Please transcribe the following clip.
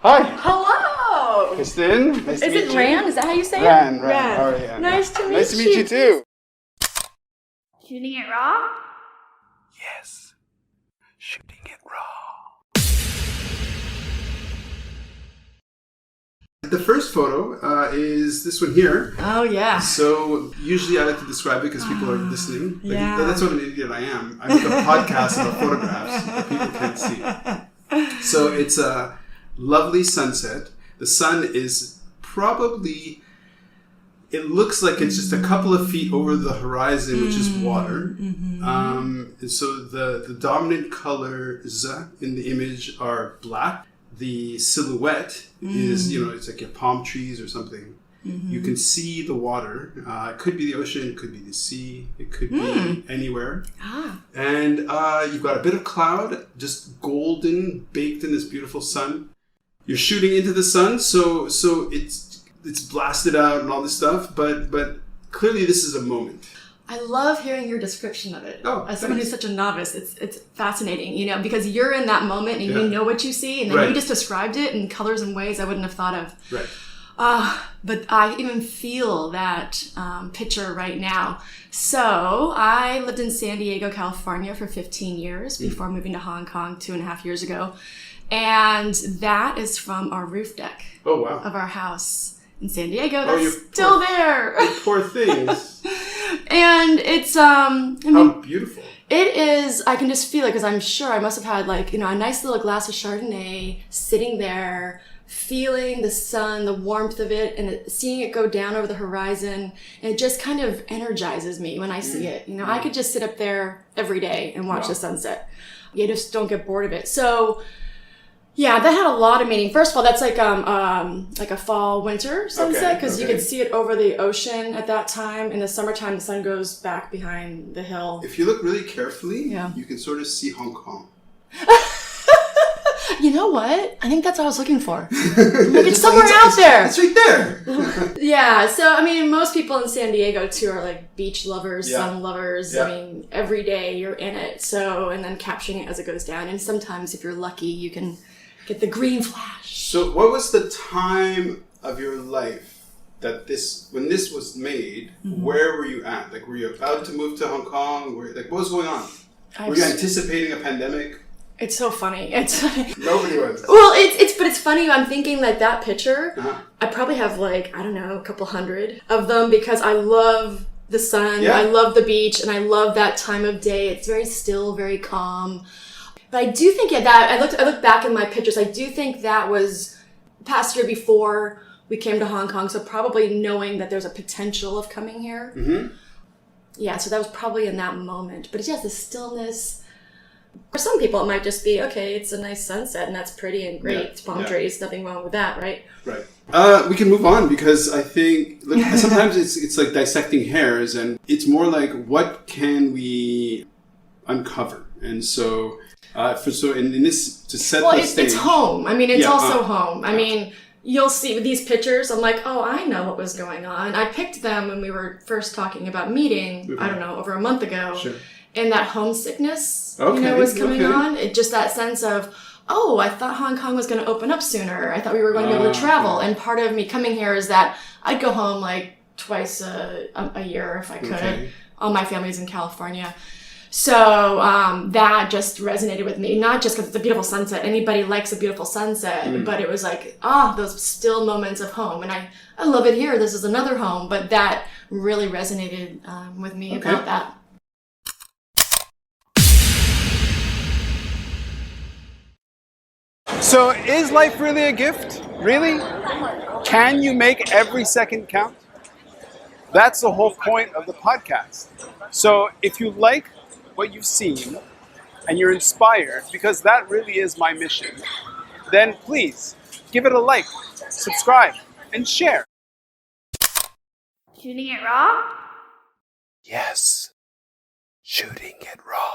Hi. Hello. Kristin. Nice to meet you. Is it Ran? Is that how you say Ran. it? Ran. Oh, yeah. Nice to meet you. Nice to meet you too. Shooting it raw? Yes. Shooting it raw. The first photo is this one here. Oh, yeah. So usually I like to describe it because people are listening. Like, yeah. That's what an idiot I am. I make a podcast about photographs that people can't see. So it's a lovely sunset. The sun is probably, it looks like it's just a couple of feet over the horizon, which is water. And so the dominant colors in the image are black. The silhouette is, it's like your palm trees or something. You can see the water. It could be the ocean, it could be the sea, it could be anywhere. And you've got a bit of cloud, just golden, baked in this beautiful sun. You're shooting into the sun, so it's blasted out and all this stuff, but clearly this is a moment. I love hearing your description of it. Oh, as someone who's such a novice, it's fascinating, because you're in that moment and you know what you see, and then you just described it in colors and ways I wouldn't have thought of. Right. But I even feel that picture right now. So I lived in San Diego, California for 15 years before moving to Hong Kong 2.5 years ago. And that is from our roof deck of our house in San Diego. That's still there. You poor things. And it's, how beautiful. It is, I can just feel it because I'm sure I must have had a nice little glass of Chardonnay sitting there, feeling the sun, the warmth of it, and seeing it go down over the horizon. And it just kind of energizes me when I see it. I could just sit up there every day and watch the sunset. You just don't get bored of it. So, yeah, that had a lot of meaning. First of all, that's like a fall-winter sunset because you could see it over the ocean at that time. In the summertime, the sun goes back behind the hill. If you look really carefully, you can sort of see Hong Kong. You know what? I think that's what I was looking for. It's somewhere out there. It's right there. Yeah. So, most people in San Diego, too, are like beach lovers, sun lovers. Yeah. Every day you're in it. So, and then capturing it as it goes down. And sometimes if you're lucky, you can get the green flash. So what was the time of your life that when this was made, where were you at? Like, were you about to move to Hong Kong? What was going on? Were you anticipating a pandemic? It's so funny. Nobody was. Well, it's funny. I'm thinking that picture, I probably have a couple hundred of them because I love the sun. I love the beach and I love that time of day. It's very still, very calm. But I do think that I looked back in my pictures. I do think that was past year before we came to Hong Kong. So probably knowing that there's a potential of coming here. Yeah, so that was probably in that moment. But the stillness. For some people, it might just be, okay, it's a nice sunset and that's pretty and great. It's palm trees, nothing wrong with that, right? Right. We can move on because I think sometimes it's like dissecting hairs and it's more like what can we uncover? And so... in this, to set the stage... it's home. It's also home. You'll see with these pictures, I'm like, oh, I know what was going on. I picked them when we were first talking about meeting, I don't know, over a month ago. Sure. And that homesickness, was coming on. It just that sense of, oh, I thought Hong Kong was going to open up sooner. I thought we were going to be able to travel. And part of me coming here is that I'd go home twice a year if I could. Okay. All my family's in California. So that just resonated with me, not just because it's a beautiful sunset. Anybody likes a beautiful sunset, but it was those still moments of home. And I love it here. This is another home. But that really resonated with me about that. So is life really a gift? Really? Can you make every second count? That's the whole point of the podcast. So if you like what you've seen and you're inspired, because that really is my mission, then please give it a like, subscribe, and share. Shooting it raw? Yes, shooting it raw.